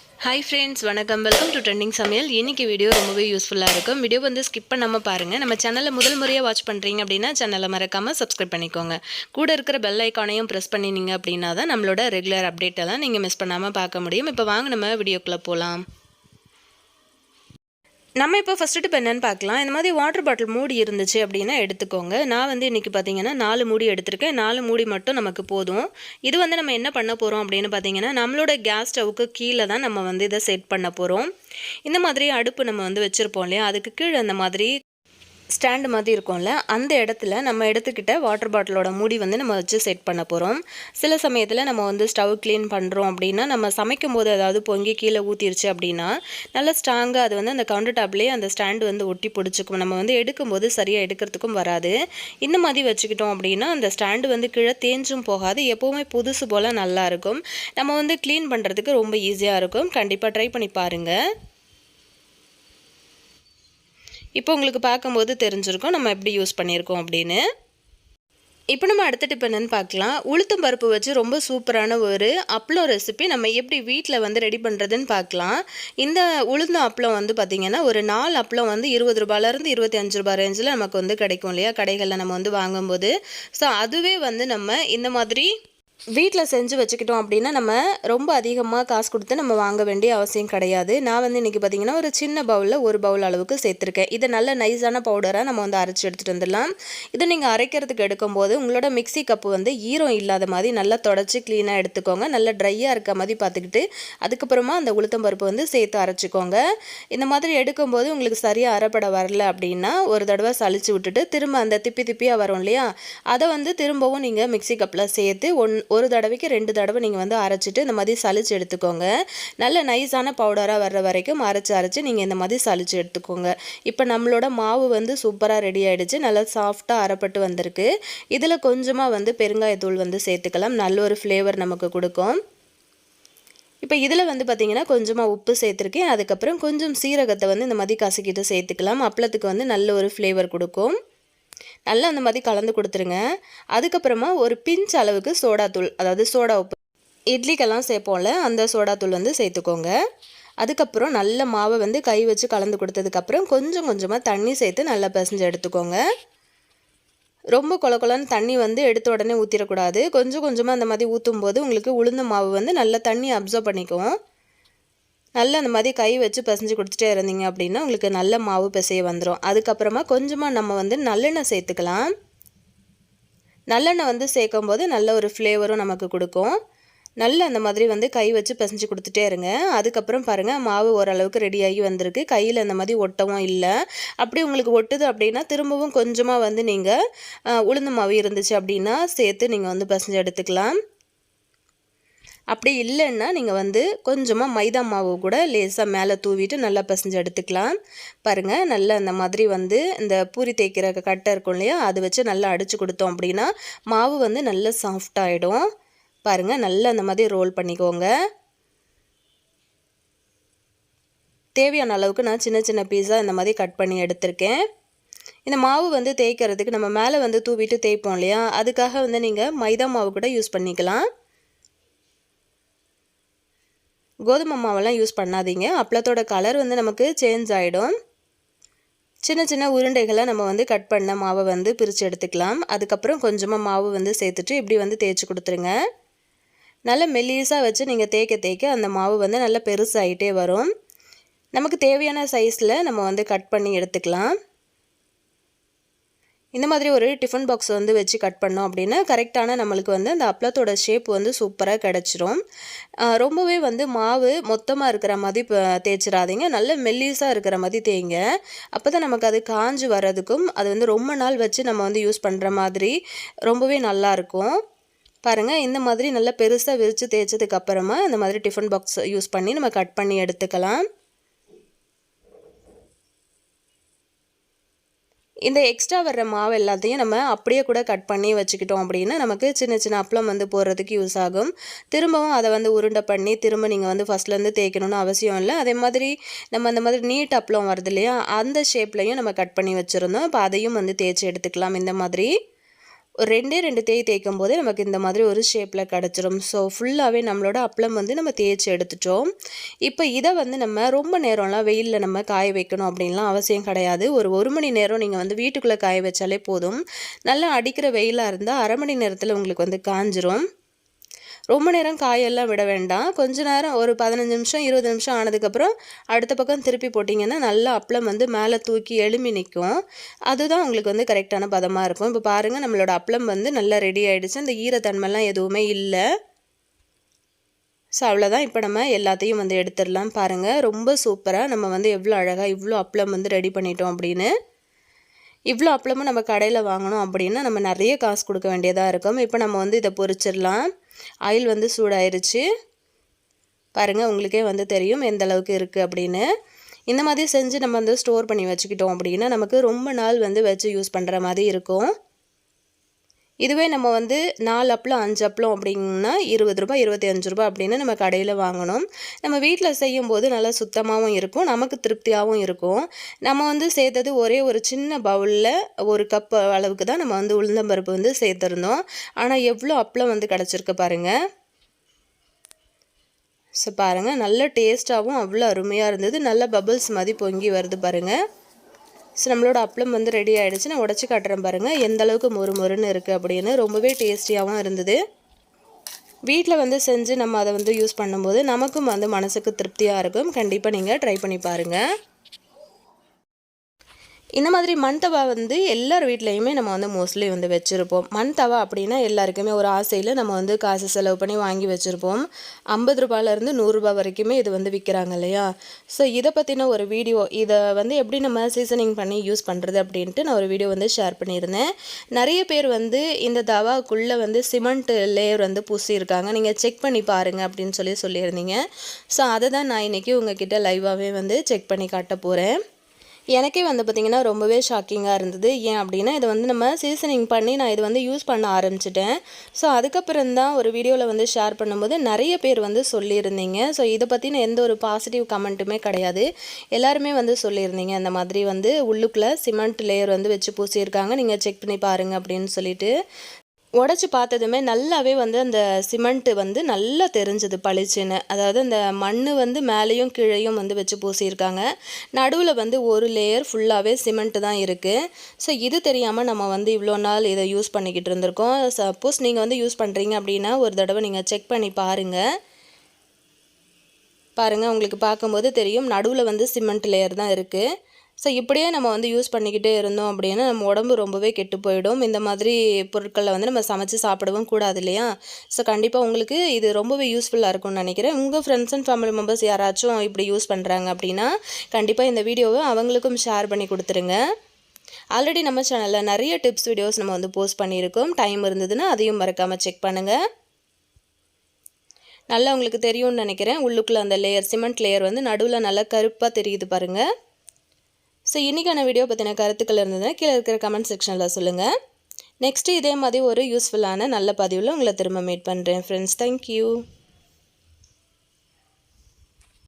Hi friends, வணக்கம். Welcome to trending சமையல். இன்னைக்கு வீடியோ ரொம்பவே யூஸ்ஃபுல்லாக இருக்கும். வீடியோ வந்து ஸ்கிப் பண்ணாமல் பாருங்கள். நம்ம சேனலில் முதல் முறையாக வாட்ச் பண்ணுறீங்க அப்படின்னா சேனலை மறக்காமல் சப்ஸ்கிரைப் பண்ணிக்கோங்க. கூட இருக்கிற பெல் ஐக்கானையும் ப்ரெஸ் பண்ணினீங்க அப்படின்னா தான் நம்மளோட ரெகுலர் அப்டேட் எல்லாம் நீங்கள் மிஸ் பண்ணாமல் பார்க்க முடியும். இப்போ வாங்க நம்ம வீடியோக்குள்ளே போகலாம். நம்ம இப்போ ஃபஸ்ட்டு டிப் என்னென்னு பார்க்கலாம். இந்த மாதிரி வாட்டர் பாட்டில் மூடி இருந்துச்சு அப்படின்னா எடுத்துக்கோங்க. நான் வந்து இன்றைக்கி பார்த்தீங்கன்னா 4 மூடி எடுத்திருக்கேன். 4 மூடி மட்டும் நமக்கு போதும். இது வந்து நம்ம என்ன பண்ண போகிறோம் அப்படின்னு பார்த்தீங்கன்னா, நம்மளோட கேஸ் ஸ்டவ்வுக்கு கீழே தான் நம்ம வந்து இதை செட் பண்ண போகிறோம். இந்த மாதிரி அடுப்பு நம்ம வந்து வச்சுருப்போம் இல்லையா, அதுக்கு கீழே அந்த மாதிரி ஸ்டாண்டு மாதிரி இருக்கும்ல, அந்த இடத்துல நம்ம எடுத்துக்கிட்ட வாட்டர் பாட்டிலோட மூடி வந்து நம்ம வச்சு செட் பண்ண போகிறோம். சில சமயத்தில் நம்ம வந்து ஸ்டவ் க்ளீன் பண்ணுறோம் அப்படின்னா, நம்ம சமைக்கும் போது ஏதாவது பொங்கி கீழே ஊற்றிருச்சு அப்படின்னா நல்லா ஸ்ட்ராங்காக அது வந்து அந்த கவுண்டர் டாப்லேயே அந்த ஸ்டாண்டு வந்து ஒட்டி பிடிச்சிக்கும். நம்ம வந்து எடுக்கும்போது சரியாக எடுக்கிறதுக்கும் வராது. இந்த மாதிரி வச்சுக்கிட்டோம் அப்படின்னா அந்த ஸ்டாண்டு வந்து கீழே தேஞ்சும் போகாது, எப்போவுமே புதுசு போல் நல்லாயிருக்கும். நம்ம வந்து க்ளீன் பண்ணுறதுக்கு ரொம்ப ஈஸியாக இருக்கும். கண்டிப்பாக ட்ரை பண்ணி பாருங்கள். இப்போ உங்களுக்கு பார்க்கும்போது தெரிஞ்சிருக்கும் நம்ம எப்படி யூஸ் பண்ணியிருக்கோம் அப்படின்னு. இப்போ நம்ம அடுத்த டிப் என்னன்னு பார்க்கலாம். உளுத்தம் பருப்பு வச்சு ரொம்ப சூப்பரான ஒரு அப்பளம் ரெசிபி நம்ம எப்படி வீட்டில் வந்து ரெடி பண்ணுறதுன்னு பார்க்கலாம். இந்த உளுந்தம் அப்பளம் வந்து பார்த்திங்கன்னா ஒரு 4 அப்பளம் வந்து 20 ரூபாயிலேருந்து 25 ரூபாய் ரேஞ்சில் நமக்கு வந்து கிடைக்கும் இல்லையா, கடைகளில் நம்ம வந்து வாங்கும்போது. ஸோ அதுவே வந்து நம்ம இந்த மாதிரி வீட்டில் செஞ்சு வச்சுக்கிட்டோம் அப்படின்னா நம்ம ரொம்ப அதிகமாக காசு கொடுத்து நம்ம வாங்க வேண்டிய அவசியம் கிடையாது. நான் வந்து இன்றைக்கி பார்த்திங்கன்னா ஒரு சின்ன பவுலில் 1 பவுல் அளவுக்கு சேர்த்துருக்கேன். இதை நல்ல நைஸான பவுடராக நம்ம வந்து அரைச்சி எடுத்துகிட்டு வந்துடலாம். இதை நீங்கள் அரைக்கிறதுக்கு எடுக்கும்போது உங்களோட மிக்சி கப்பு வந்து ஈரம் இல்லாத மாதிரி நல்லா தொடச்சி க்ளீனாக எடுத்துக்கோங்க. நல்லா ட்ரையாக இருக்க மாதிரி பார்த்துக்கிட்டு அதுக்கப்புறமா அந்த உளுத்தம் பருப்பு வந்து சேர்த்து அரைச்சிக்கோங்க. இந்த மாதிரி எடுக்கும்போது உங்களுக்கு சரியாக அரைப்பட வரல அப்படின்னா ஒரு தடவை சளிச்சு விட்டுட்டு திரும்ப அந்த திப்பியாக வரும் இல்லையா, அதை வந்து திரும்பவும் நீங்கள் மிக்சி கப்பில் சேர்த்து ஒரு தடவைக்கு 2 தடவை நீங்கள் வந்து அரைச்சிட்டு இந்த மாதிரி சளிச்சு எடுத்துக்கோங்க. நல்ல நைஸான பவுடராக வர்ற வரைக்கும் அரைச்சி நீங்கள் இந்த மாதிரி சளிச்சு எடுத்துக்கோங்க. இப்போ நம்மளோட மாவு வந்து சூப்பராக ரெடி ஆகிடுச்சு. நல்லா சாஃப்டாக அரைப்பட்டு வந்திருக்கு. இதில் கொஞ்சமாக வந்து பெருங்காயத்தூள் வந்து சேர்த்துக்கலாம். நல்ல ஒரு ஃப்ளேவர் நமக்கு கொடுக்கும். இப்போ இதில் வந்து பார்த்திங்கன்னா கொஞ்சமாக உப்பு சேர்த்துருக்கேன். அதுக்கப்புறம் கொஞ்சம் சீரகத்தை வந்து இந்த மாதிரி கசக்கிட்டு சேர்த்துக்கலாம். அப்பளத்துக்கு வந்து நல்ல ஒரு ஃப்ளேவர் கொடுக்கும். நல்லா அந்த மாதிரி கலந்து கொடுத்துருங்க. அதுக்கப்புறமா ஒரு பிஞ்ச் அளவுக்கு சோடாத்தூள், அதாவது சோடா உப்பு, இட்லிக்கெல்லாம் சேர்ப்போம்ல அந்த சோடாத்தூள் வந்து சேர்த்துக்கோங்க. அதுக்கப்புறம் நல்ல மாவை வந்து கை வச்சு கலந்து கொடுத்ததுக்கப்புறம் கொஞ்சம் கொஞ்சமாக தண்ணி சேர்த்து நல்லா பிசைஞ்சு எடுத்துக்கோங்க. ரொம்ப கொலன்னு தண்ணி வந்து எடுத்த உடனே ஊற்றிடக்கூடாது. கொஞ்சம் கொஞ்சமாக அந்த மாதிரி ஊற்றும் போது உங்களுக்கு உளுந்த மாவு வந்து நல்லா தண்ணி அப்சர்வ் பண்ணிக்கும். நல்லா அந்த மாதிரி கை வச்சு பிசைஞ்சு கொடுத்துட்டே இருந்தீங்க அப்படின்னா உங்களுக்கு நல்ல மாவு பிசைய வந்துடும். அதுக்கப்புறமா கொஞ்சமாக நம்ம வந்து நல்லெண்ணெய் சேர்த்துக்கலாம். நல்லெண்ணெய் வந்து சேர்க்கும் போது நல்ல ஒரு ஃப்ளேவரும் நமக்கு கொடுக்கும். நல்லா அந்த மாதிரி வந்து கை வச்சு பிசைஞ்சு கொடுத்துட்டே இருங்க. அதுக்கப்புறம் பாருங்கள் மாவு ஓரளவுக்கு ரெடியாகி வந்திருக்கு. கையில் அந்த மாதிரி ஒட்டவும் இல்லை. அப்படி உங்களுக்கு ஒட்டுது அப்படின்னா திரும்பவும் கொஞ்சமாக வந்து நீங்கள் உளுந்து மாவு இருந்துச்சு அப்படின்னா சேர்த்து நீங்கள் வந்து பிசைஞ்சு எடுத்துக்கலாம். அப்படி இல்லைன்னா நீங்கள் வந்து கொஞ்சமாக மைதா மாவு கூட லேசாக மேலே தூவிட்டு நல்லா பிசைஞ்சு எடுத்துக்கலாம். பாருங்கள் நல்லா அந்த மாதிரி வந்து இந்த பூரி தேய்க்கிற கட்டை இருக்கும் இல்லையா, அது வச்சு நல்லா அடித்து கொடுத்தோம் அப்படின்னா மாவு வந்து நல்லா சாஃப்டாகிடும். பாருங்கள் நல்லா அந்த மாதிரி ரோல் பண்ணிக்கோங்க. தேவையான அளவுக்கு நான் சின்ன சின்ன பீஸாக இந்த மாதிரி கட் பண்ணி எடுத்திருக்கேன். இந்த மாவு வந்து தேய்க்கிறதுக்கு நம்ம மேலே வந்து தூவிட்டு தேய்ப்போம் இல்லையா, அதுக்காக வந்து நீங்கள் மைதா மாவு கூட யூஸ் பண்ணிக்கலாம். கோதுமை மாவெல்லாம் யூஸ் பண்ணாதீங்க. அப்பளத்தோட கலர் வந்து நமக்கு சேஞ்ச் ஆகிடும். சின்ன சின்ன உருண்டைகளை நம்ம வந்து கட் பண்ண மாவை வந்து பிரித்து எடுத்துக்கலாம். அதுக்கப்புறம் கொஞ்சமாக மாவு வந்து சேர்த்துட்டு இப்படி வந்து தேய்ச்சி கொடுத்துருங்க. நல்லா மெல்லிஸாக வச்சு நீங்கள் தேய்க்க அந்த மாவு வந்து நல்லா பெருசாகிட்டே வரும். நமக்கு தேவையான சைஸில் நம்ம வந்து கட் பண்ணி எடுத்துக்கலாம். இந்த மாதிரி ஒரு டிஃபன் பாக்ஸ் வந்து வச்சு கட் பண்ணோம் அப்படின்னா கரெக்டான நம்மளுக்கு வந்து அந்த அப்பளத்தோட ஷேப் வந்து சூப்பராக கிடச்சிரும். ரொம்பவே வந்து மாவு மொத்தமாக இருக்கிற மாதிரி தேய்ச்சிடாதீங்க. நல்ல மெல்லிஸாக இருக்கிற மாதிரி தேய்ங்க. அப்போ தான் நமக்கு அது காஞ்சி வர்றதுக்கும் அது வந்து ரொம்ப நாள் வச்சு நம்ம வந்து யூஸ் பண்ணுற மாதிரி ரொம்பவே நல்லாயிருக்கும். பாருங்கள் இந்த மாதிரி நல்லா பெருசாக விரித்து தேய்ச்சதுக்கப்புறமா இந்த மாதிரி டிஃபன் பாக்ஸ் யூஸ் பண்ணி நம்ம கட் பண்ணி எடுத்துக்கலாம். இந்த எக்ஸ்ட்ரா வர்ற மாவு எல்லாத்தையும் நம்ம அப்படியே கூட கட் பண்ணி வச்சுக்கிட்டோம் அப்படின்னா நமக்கு சின்ன சின்ன அப்பளம் வந்து போடுறதுக்கு யூஸ் ஆகும். திரும்பவும் அதை வந்து உருண்டை பண்ணி திரும்ப நீங்கள் வந்து ஃபஸ்ட்லேருந்து தேய்க்கணும்னு அவசியம் இல்லை. அதே மாதிரி நம்ம அந்த மாதிரி நீட் அப்பளம் வருது இல்லையா, அந்த ஷேப்லையும் நம்ம கட் பண்ணி வச்சுருந்தோம். இப்போ அதையும் வந்து தேய்ச்சி எடுத்துக்கலாம். இந்த மாதிரி ஒரு 2 தேய்க்கும் போதே நமக்கு இந்த மாதிரி ஒரு ஷேப்பில் கிடச்சிரும். ஸோ ஃபுல்லாகவே நம்மளோட அப்பளம் வந்து நம்ம தேய்ச்சி எடுத்துட்டோம். இப்போ இதை வந்து நம்ம ரொம்ப நேரம்லாம் வெயிலில் நம்ம காய வைக்கணும் அப்படின்லாம் அவசியம் கிடையாது. ஒரு மணி நேரம் நீங்கள் வந்து வீட்டுக்குள்ளே காய வச்சாலே போதும். நல்லா அடிக்கிற வெயிலாக இருந்தால் அரை மணி நேரத்தில் உங்களுக்கு வந்து காஞ்சிரும். ரொம்ப நேரம் காயெல்லாம் விட வேண்டாம். கொஞ்ச நேரம் ஒரு 15 நிமிஷம் 20 நிமிஷம் ஆனதுக்கப்புறம் அடுத்த பக்கம் திருப்பி போட்டிங்கன்னா நல்லா அப்பளம் வந்து மேலே தூக்கி எழும்பி நிற்கும். அதுதான் உங்களுக்கு வந்து கரெக்டான பதமாக இருக்கும். இப்போ பாருங்கள், நம்மளோட அப்பளம் வந்து நல்லா ரெடி ஆகிடுச்சு. அந்த ஈரத்தன்மைலாம் எதுவுமே இல்லை. ஸோ அவ்வளோதான். இப்போ நம்ம எல்லாத்தையும் வந்து எடுத்துடலாம். பாருங்கள், ரொம்ப சூப்பராக நம்ம வந்து எவ்வளோ அழகாக இவ்வளோ அப்பளம் வந்து ரெடி பண்ணிட்டோம் அப்படின்னு. இவ்வளோ அப்பளமும் நம்ம கடையில் வாங்கணும் அப்படின்னா நம்ம நிறைய காசு கொடுக்க வேண்டியதாக இருக்கும். இப்போ நம்ம வந்து இதை பொரிச்சிடலாம். ஆயில் வந்து சூடாயிருச்சு. பாருங்கள், உங்களுக்கே வந்து தெரியும் எந்த அளவுக்கு இருக்குது அப்படின்னு. இந்த மாதிரி செஞ்சு நம்ம வந்து ஸ்டோர் பண்ணி வச்சுக்கிட்டோம் அப்படின்னா நமக்கு ரொம்ப நாள் வந்து வச்சு யூஸ் பண்ணுற மாதிரி இருக்கும். இதுவே நம்ம வந்து 4 அப்பளம் 5 அப்பளம் அப்படின்னா ரூ. 20 ரூ. 25 அப்படின்னு நம்ம கடையில் வாங்கணும். நம்ம வீட்டில் செய்யும்போது நல்லா சுத்தமாகவும் இருக்கும், நமக்கு திருப்தியாகவும் இருக்கும். நம்ம வந்து சேர்த்தது ஒரே ஒரு சின்ன பவுலில் 1 கப் அளவுக்கு தான் நம்ம வந்து உளுந்தம்பருப்பு வந்து சேர்த்துருந்தோம். ஆனால் எவ்வளோ அப்பளம் வந்து கிடச்சிருக்கு பாருங்கள். ஸோ பாருங்கள், நல்ல டேஸ்ட்டாகவும் அவ்வளோ அருமையாக இருந்தது. நல்ல பபிள்ஸ் மாதிரி பொங்கி வருது பாருங்கள். ஸோ நம்மளோட அப்பளம் வந்து ரெடி ஆகிடுச்சு. நான் உடச்சி காட்டுறேன் பாருங்கள் எந்த அளவுக்கு மொறு மொறுன்னு இருக்குது அப்படின்னு. ரொம்பவே டேஸ்டியாகவும் இருந்தது. வீட்டில் வந்து செஞ்சு நம்ம அதை வந்து யூஸ் பண்ணும்போது நமக்கும் வந்து மனசுக்கு திருப்தியாக இருக்கும். கண்டிப்பாக நீங்கள் ட்ரை பண்ணி பாருங்கள். இந்த மாதிரி மண் தவா வந்து எல்லார் வீட்லேயுமே நம்ம வந்து மோஸ்ட்லி வந்து வச்சுருப்போம். மண் தவா அப்படின்னா எல்லாருக்குமே ஒரு ஆசையில் நம்ம வந்து காசு செலவு பண்ணி வாங்கி வச்சுருப்போம். 50 ரூபாயிலேருந்து 100 ரூபா வரைக்குமே இது வந்து விற்கிறாங்க இல்லையா? ஸோ இதை பற்றின ஒரு வீடியோ, இதை வந்து எப்படி நம்ம சீசனிங் பண்ணி யூஸ் பண்ணுறது அப்படின்ட்டு நான் ஒரு வீடியோ வந்து ஷேர் பண்ணியிருந்தேன். நிறைய பேர் வந்து இந்த தவாக்குள்ளே வந்து சிமெண்ட் லேயர் வந்து பூசியிருக்காங்க, நீங்கள் செக் பண்ணி பாருங்கள் அப்படின்னு சொல்லியிருந்தீங்க. ஸோ அதை தான் நான் இன்றைக்கி உங்ககிட்ட லைவாகவே வந்து செக் பண்ணி காட்ட போகிறேன். எனக்கே வந்து பார்த்திங்கன்னா ரொம்பவே ஷாக்கிங்காக இருந்தது. ஏன் அப்படின்னா இதை வந்து நம்ம சீசனிங் பண்ணி நான் இது வந்து யூஸ் பண்ண ஆரம்பிச்சிட்டேன். ஸோ அதுக்கப்புறம் தான் ஒரு வீடியோவில் வந்து ஷேர் பண்ணும்போது நிறைய பேர் வந்து சொல்லியிருந்தீங்க. ஸோ இதை பற்றின எந்த ஒரு பாசிட்டிவ் கமெண்ட்டுமே கிடையாது. எல்லாருமே வந்து சொல்லியிருந்தீங்க இந்த மாதிரி வந்து உள்ளுக்குள்ளே சிமெண்ட் லேயர் வந்து வச்சு பூசியிருக்காங்க, நீங்கள் செக் பண்ணி பாருங்கள் அப்படின்னு சொல்லிட்டு. உடச்சி பார்த்ததுமே நல்லாவே வந்து அந்த சிமெண்ட்டு வந்து நல்லா தெரிஞ்சது பளிச்சுன்னு. அதாவது அந்த மண் வந்து மேலேயும் கீழேயும் வந்து வச்சு பூசியிருக்காங்க. நடுவில் வந்து ஒரு லேயர் ஃபுல்லாகவே சிமெண்ட்டு தான் இருக்குது. ஸோ இது தெரியாமல் நம்ம வந்து இவ்வளோ நாள் இதை யூஸ் பண்ணிக்கிட்டு இருந்திருக்கோம். சப்போஸ் நீங்கள் வந்து யூஸ் பண்ணுறீங்க அப்படின்னா ஒரு தடவை நீங்கள் செக் பண்ணி பாருங்கள். உங்களுக்கு பார்க்கும்போது தெரியும் நடுவில் வந்து சிமெண்ட் லேயர் தான் இருக்குது. ஸோ இப்படியே நம்ம வந்து யூஸ் பண்ணிக்கிட்டே இருந்தோம் அப்படின்னா நம்ம உடம்பு ரொம்பவே கெட்டு போயிடும். இந்த மாதிரி பொருட்களை வந்து நம்ம சமைச்சு சாப்பிடவும் கூடாது இல்லையா? ஸோ கண்டிப்பாக உங்களுக்கு இது ரொம்பவே யூஸ்ஃபுல்லாக இருக்கும்னு நினைக்கிறேன். உங்கள் ஃப்ரெண்ட்ஸ் அண்ட் ஃபேமிலி மெம்பர்ஸ் யாராச்சும் இப்படி யூஸ் பண்ணுறாங்க அப்படின்னா கண்டிப்பாக இந்த வீடியோவை அவங்களுக்கும் ஷேர் பண்ணி கொடுத்துருங்க. ஆல்ரெடி நம்ம சேனலில் நிறைய டிப்ஸ் வீடியோஸ் நம்ம வந்து போஸ்ட் பண்ணியிருக்கோம். டைம் இருந்ததுன்னா அதையும் மறக்காமல் செக் பண்ணுங்கள். நல்லா உங்களுக்கு தெரியும்னு நினைக்கிறேன். உள்ளுக்குள்ளே அந்த லேயர் சிமெண்ட் லேயர் வந்து நடுவில் நல்லா கருப்பாக தெரியுது பாருங்கள். ஸோ இன்றைக்கான வீடியோ பற்றின கருத்துக்கள் இருந்ததுன்னா கீழே இருக்கிற கமெண்ட் செக்ஷனில் சொல்லுங்கள். நெக்ஸ்ட்டு இதே மாதிரி ஒரு யூஸ்ஃபுல்லான நல்ல பதிவில் உங்களை திரும்ப மீட் பண்ணுறேன் ஃப்ரெண்ட்ஸ். தேங்க்யூ.